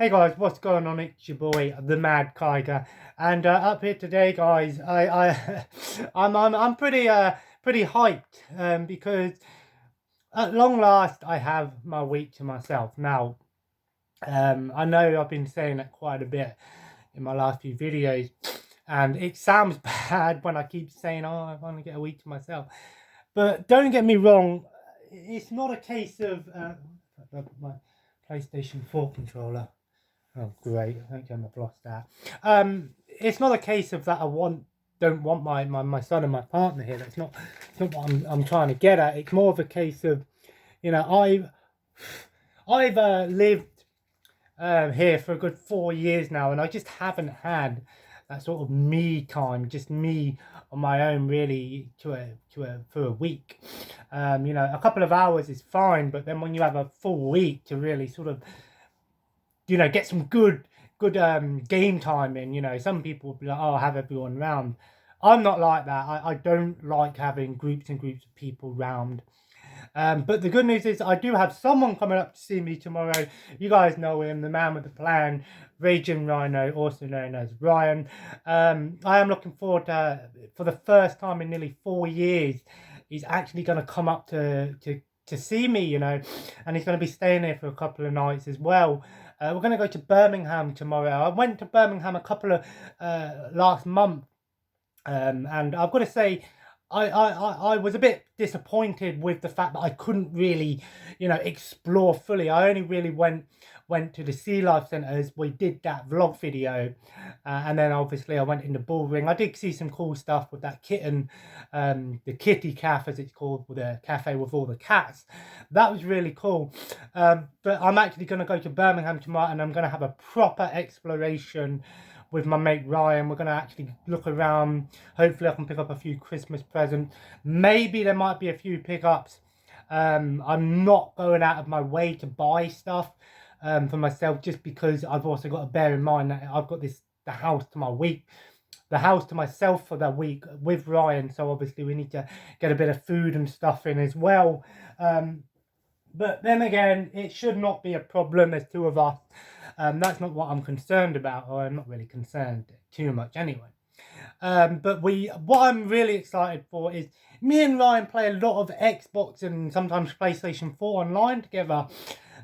Hey guys, what's going on? It's your boy, the Mad Kiger, and up here today, guys. I'm pretty hyped because at long last I have my week to myself. Now, I know I've been saying that quite a bit in my last few videos, and it sounds bad when I keep saying, "Oh, I want to get a week to myself," but don't get me wrong, it's not a case of my PlayStation 4 controller. Oh, great. Thank you, I've lost that. It's not a case of that don't want my son and my partner here. It's not what I'm trying to get at. It's more of a case of, you know, I've lived here for a good 4 years now, and I just haven't had that sort of me time, just me on my own, really, for a week. You know, a couple of hours is fine, but then when you have a full week to really sort of, you know, get some good game time in. You know, some people will be like, oh, have everyone round. I'm not like that. I don't like having groups and groups of people round. But the good news is I do have someone coming up to see me tomorrow. You guys know him, the man with the plan, Raging Rhino, also known as Ryan. I am looking forward to, for the first time in nearly 4 years, he's actually going to come up to see me, you know, and he's going to be staying here for a couple of nights as well. We're going to go to Birmingham tomorrow. I went to Birmingham a couple of last month, and I've got to say, I was a bit disappointed with the fact that I couldn't really, you know, explore fully. I only really went to the Sea Life Centres. We did that vlog video, and then obviously I went in the bull ring. I did see some cool stuff with that kitten, the kitty cafe as it's called, with a cafe with all the cats. That was really cool. But I'm actually going to go to Birmingham tomorrow, and I'm going to have a proper exploration with my mate Ryan. We're going to actually look around. Hopefully I can pick up a few Christmas presents. Maybe there might be a few pickups. I'm not going out of my way to buy stuff for myself, just because I've also got to bear in mind that I've got the house to myself for that week with Ryan. So obviously we need to get a bit of food and stuff in as well. But then again, it should not be a problem. There's two of us. That's not what I'm concerned about, or I'm not really concerned too much anyway. But what I'm really excited for is me and Ryan play a lot of Xbox and sometimes PlayStation 4 online together.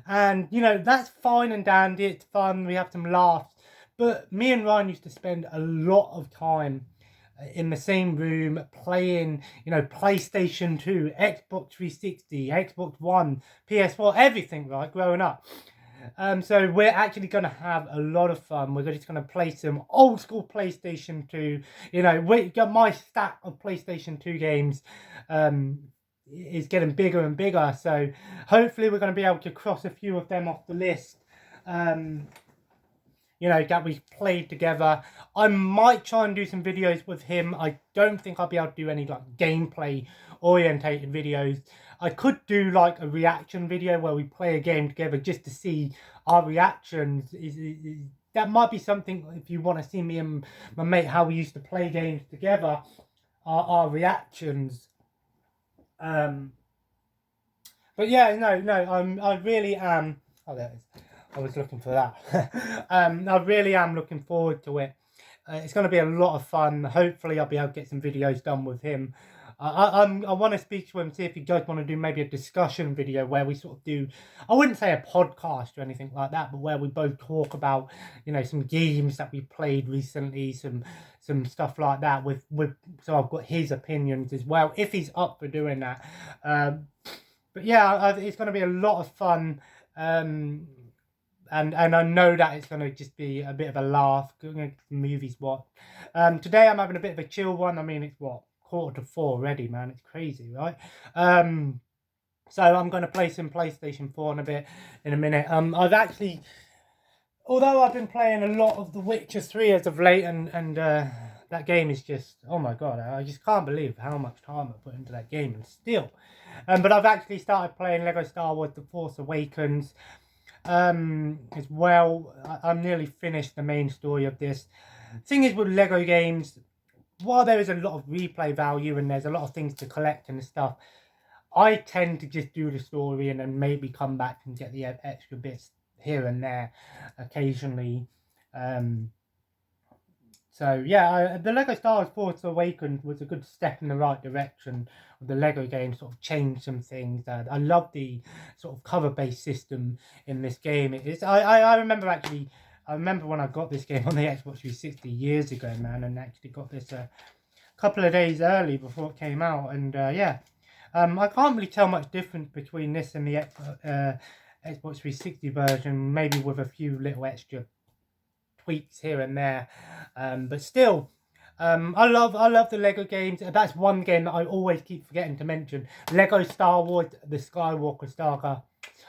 And, you know, that's fine and dandy. It's fun. We have some laughs. But me and Ryan used to spend a lot of time in the same room playing, you know, PlayStation 2, Xbox 360, Xbox One, PS4, everything, right, growing up. So we're actually going to have a lot of fun. We're just going to play some old school PlayStation 2. You know, my stack of PlayStation 2 games is getting bigger and bigger. So hopefully we're going to be able to cross a few of them off the list. You know, that we played together. I might try and do some videos with him. I don't think I'll be able to do any like gameplay orientated videos. I could do like a reaction video where we play a game together just to see our reactions. That might be something if you want to see me and my mate how we used to play games together. Our reactions. But yeah, no. I really am. Oh, there it is. I was looking for that. I really am looking forward to it. It's going to be a lot of fun. Hopefully I'll be able to get some videos done with him. I want to speak to him, see if you guys want to do maybe a discussion video where we sort of do, I wouldn't say a podcast or anything like that, but where we both talk about, you know, some games that we played recently, some stuff like that with so I've got his opinions as well, if he's up for doing that. But yeah, it's going to be a lot of fun. And I know that it's going to just be a bit of a laugh. Going to movies, what? Today I'm having a bit of a chill one. I mean, it's what? 3:45 already, man. It's crazy, right? So I'm going to play some PlayStation 4 in a minute. I've actually, although I've been playing a lot of The Witcher 3 as of late, and that game is just, oh my god, I just can't believe how much time I put into that game, and still. But I've actually started playing Lego Star Wars The Force Awakens as well. I'm nearly finished the main story of this. Thing is with Lego games, while there is a lot of replay value and there's a lot of things to collect and stuff, I tend to just do the story and then maybe come back and get the extra bits here and there occasionally. So yeah, the Lego Star Wars Force Awakens was a good step in the right direction. The Lego game sort of changed some things. I love the sort of cover-based system in this game. It is. I remember actually. I remember when I got this game on the Xbox 360 years ago, man, and actually got this a couple of days early before it came out. And yeah, I can't really tell much difference between this and the Xbox 360 version. Maybe with a few little extra tweaks here and there, but still, I love the Lego games. That's one game that I always keep forgetting to mention. Lego Star Wars: The Skywalker Saga.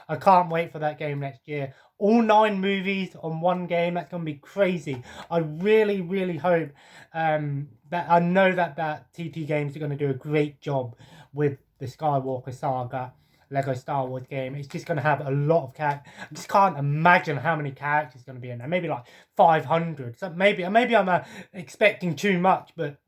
I can't wait for that game next year. All 9 movies on one game. That's gonna be crazy. I really hope that I know that TT Games are gonna do a great job with the Skywalker Saga Lego Star Wars game. It's just going to have a lot of characters. I just can't imagine how many characters going to be in there. Maybe like 500. So maybe I'm expecting too much, but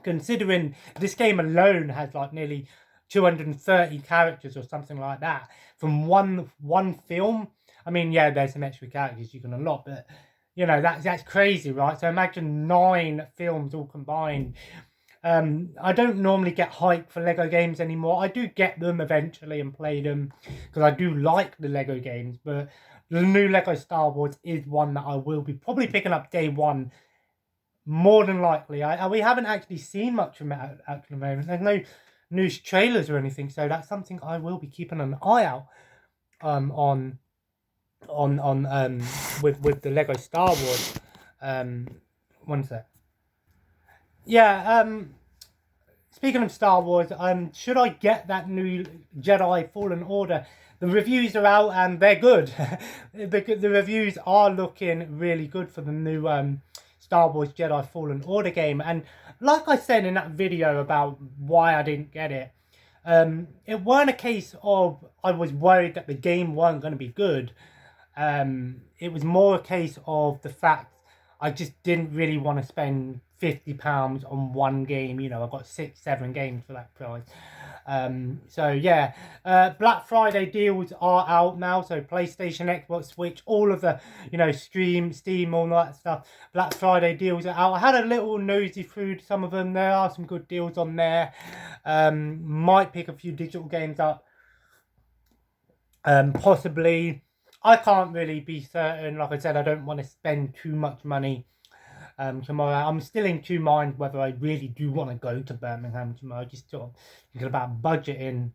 considering this game alone has like nearly 230 characters or something like that from one film. I mean, yeah, there's some extra characters you can unlock, but you know that's crazy, right? So imagine 9 films all combined. I don't normally get hyped for Lego games anymore. I do get them eventually and play them because I do like the Lego games, but the new Lego Star Wars is one that I will be probably picking up day one, more than likely. We haven't actually seen much from it at the moment. There's no news trailers or anything, so that's something I will be keeping an eye out on with the Lego Star Wars. One sec. Yeah, speaking of Star Wars, should I get that new Jedi Fallen Order? The reviews are out and they're good. The reviews are looking really good for the new Star Wars Jedi Fallen Order game. And like I said in that video about why I didn't get it, it weren't a case of I was worried that the game weren't going to be good. It was more a case of the fact I just didn't really want to spend £50 on one game. You know, I got 6-7 games for that price. So yeah, Black Friday deals are out now. So PlayStation, Xbox, Switch, all of the, you know, Steam, all that stuff. Black Friday deals are out. I had a little nosy through some of them. There are some good deals on there. Might pick a few digital games up. Possibly. I can't really be certain. Like I said, I don't want to spend too much money tomorrow. I'm still in 2 minds whether I really do want to go to Birmingham tomorrow. Just sort of thinking about budgeting.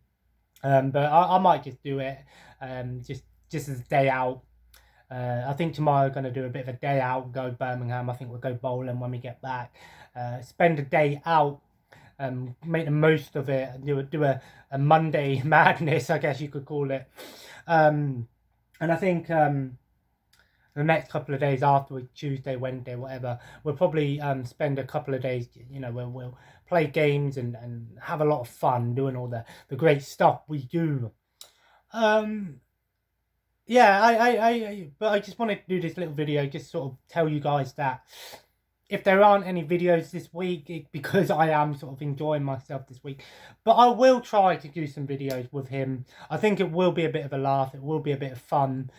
But I might just do it just as a day out. I think tomorrow I'm going to do a bit of a day out, go Birmingham. I think we'll go bowling when we get back. Spend a day out. Make the most of it. Do a Monday madness, I guess you could call it. And I think the next couple of days afterwards, Tuesday, Wednesday, whatever, we'll probably spend a couple of days, you know, where we'll play games and have a lot of fun doing all the great stuff we do. Yeah, but I just wanted to do this little video, just sort of tell you guys that if there aren't any videos this week, because I am sort of enjoying myself this week. But I will try to do some videos with him. I think it will be a bit of a laugh. It will be a bit of fun.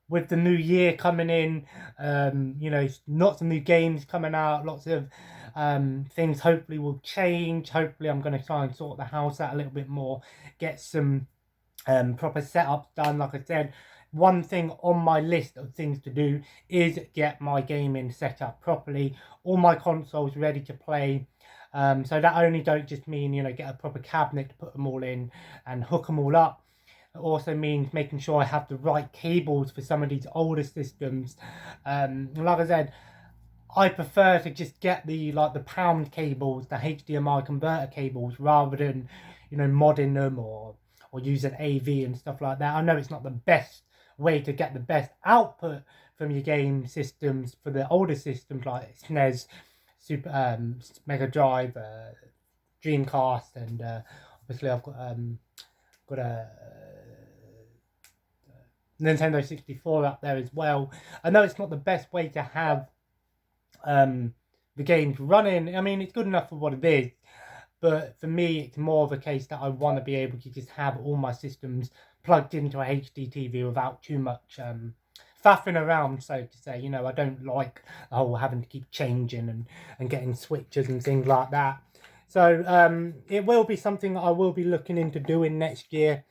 With the new year coming in, you know, lots of new games coming out. Lots of things hopefully will change. Hopefully I'm going to try and sort the house out a little bit more. Get some proper setups done. Like I said, one thing on my list of things to do is get my gaming set up properly, all my consoles ready to play. So that only don't just mean, you know, get a proper cabinet to put them all in and hook them all up. It also means making sure I have the right cables for some of these older systems. Like I said, I prefer to just get the pound cables, the HDMI converter cables, rather than, you know, modding them or using AV and stuff like that. I know it's not the best way to get the best output from your game systems for the older systems like SNES, Super Mega Drive, Dreamcast, and obviously I've got a Nintendo 64 up there as well. I know it's not the best way to have the games running. I mean, it's good enough for what it is, but for me it's more of a case that I want to be able to just have all my systems plugged into a HD TV without too much faffing around, so to say. You know, I don't like having to keep changing and getting switches and things like that. So it will be something I will be looking into doing next year.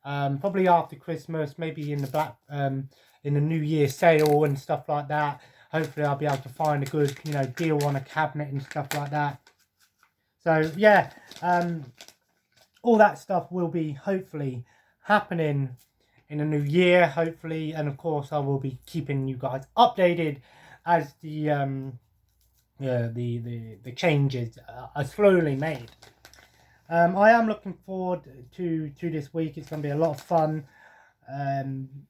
Probably after Christmas, maybe in the New Year sale and stuff like that. Hopefully I'll be able to find a good, deal on a cabinet and stuff like that. So yeah, all that stuff will be hopefully happening in the new year, hopefully, and of course I will be keeping you guys updated as the changes are slowly made. I am looking forward to this week. It's going to be a lot of fun.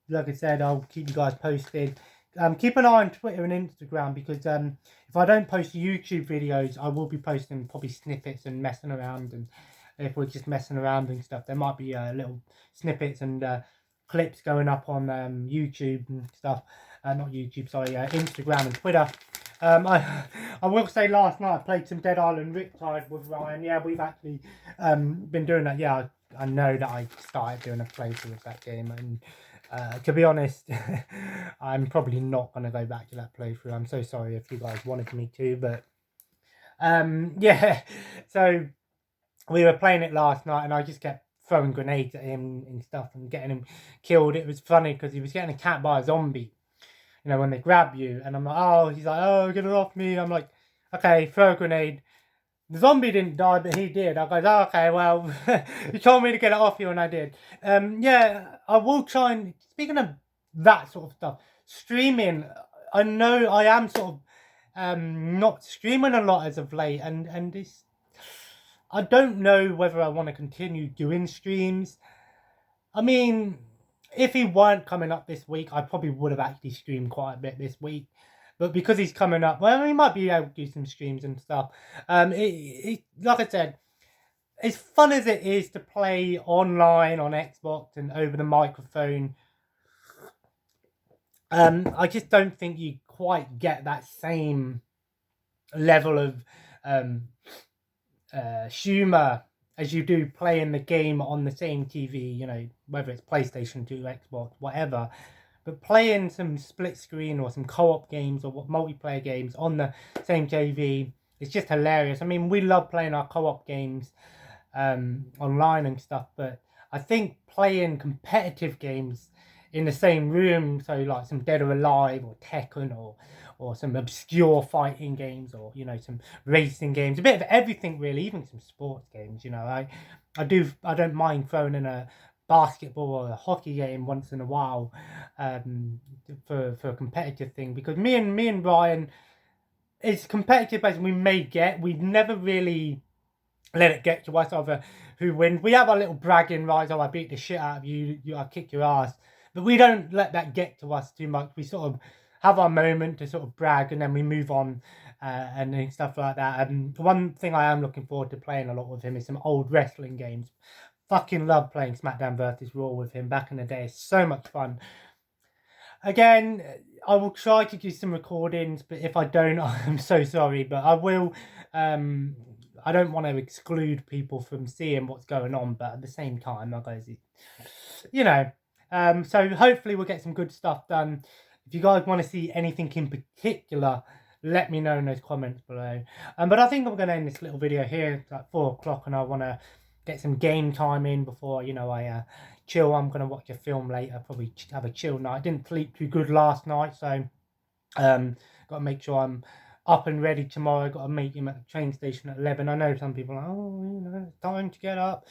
Like I said, I'll keep you guys posted. Keep an eye on Twitter and Instagram, because if I don't post YouTube videos, I will be posting probably snippets and messing around. And if we're just messing around and stuff, there might be little snippets and clips going up on YouTube and stuff. Not YouTube, sorry, Instagram and Twitter. I will say last night I played some Dead Island Riptide with Ryan. Yeah, we've actually been doing that. Yeah, I know that I started doing a playthrough of that game, and to be honest, I'm probably not going to go back to that playthrough. I'm so sorry if you guys wanted me to, but yeah, so we were playing it last night and I just kept throwing grenades at him and stuff and getting him killed. It was funny because he was getting attacked by a zombie, when they grab you, and I'm like, oh, he's like, oh, get it off me. I'm like, okay, throw a grenade. The zombie didn't die, but he did. I goes, oh, okay, well, you told me to get it off you, and I did. Yeah, I will try and, speaking of that sort of stuff, streaming, I know I am sort of not streaming a lot as of late, and this, I don't know whether I want to continue doing streams. I mean, if he weren't coming up this week, I probably would have actually streamed quite a bit this week. But because he's coming up, well, he might be able to do some streams and stuff. Like I said, as fun as it is to play online on Xbox and over the microphone, I just don't think you quite get that same level of humour as you do playing the game on the same TV, whether it's PlayStation 2, Xbox, whatever. But playing some split screen or some co-op games or multiplayer games on the same TV, it's just hilarious. I mean, we love playing our co-op games online and stuff, but I think playing competitive games in the same room, so like some Dead or Alive or Tekken or some obscure fighting games, or some racing games, a bit of everything really, even some sports games. I don't mind throwing in a basketball or a hockey game once in a while for a competitive thing, because me and Ryan, it's competitive as we've never really let it get to us over who wins. We have our little bragging rights, oh, I beat the shit out of you, I kick your ass, but we don't let that get to us too much. We sort of have our moment to sort of brag, and then we move on and stuff like that. And one thing I am looking forward to playing a lot with him is some old wrestling games. Fucking love playing SmackDown vs. Raw with him back in the day. It's so much fun. Again, I will try to do some recordings, but if I don't, I'm so sorry. But I will. I don't want to exclude people from seeing what's going on, but at the same time, so hopefully we'll get some good stuff done. If you guys want to see anything in particular, let me know in those comments below. But I think I'm going to end this little video here. It's like 4 o'clock, and I want to get some game time in before, I chill. I'm going to watch a film later, probably have a chill night. I didn't sleep too good last night, so got to make sure I'm up and ready tomorrow. Got to meet him at the train station at 11. I know some people are like, oh, it's time to get up.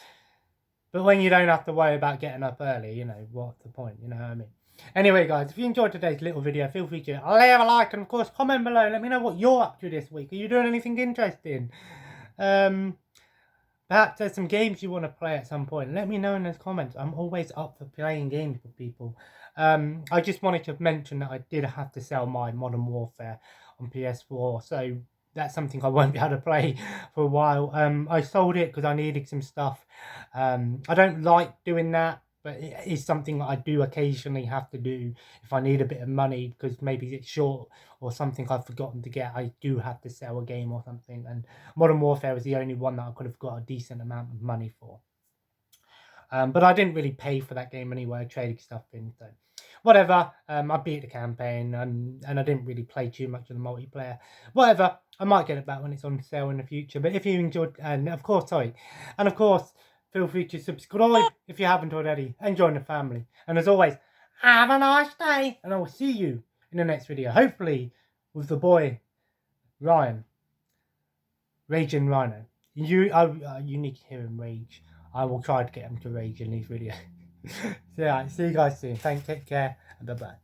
But when you don't have to worry about getting up early, what's the point, what I mean? Anyway, guys, if you enjoyed today's little video, feel free to leave a like and, of course, comment below. Let me know what you're up to this week. Are you doing anything interesting? Perhaps there's some games you want to play at some point. Let me know in those comments. I'm always up for playing games with people. I just wanted to mention that I did have to sell my Modern Warfare on PS4. So that's something I won't be able to play for a while. I sold it because I needed some stuff. I don't like doing that, but it is something that I do occasionally have to do if I need a bit of money, because maybe it's short or something I've forgotten to get. I do have to sell a game or something, and Modern Warfare was the only one that I could have got a decent amount of money for. But I didn't really pay for that game anyway. I traded stuff in, so whatever. I beat the campaign, and I didn't really play too much of the multiplayer. Whatever. I might get it back when it's on sale in the future. But if you enjoyed, and of course, feel free to subscribe if you haven't already, and join the family. And as always, have a nice day, and I will see you in the next video. Hopefully, with the boy Ryan, Raging Rhino. You need to hear him rage. I will try to get him to rage in these videos. So yeah, see you guys soon. Thanks, take care, and bye bye.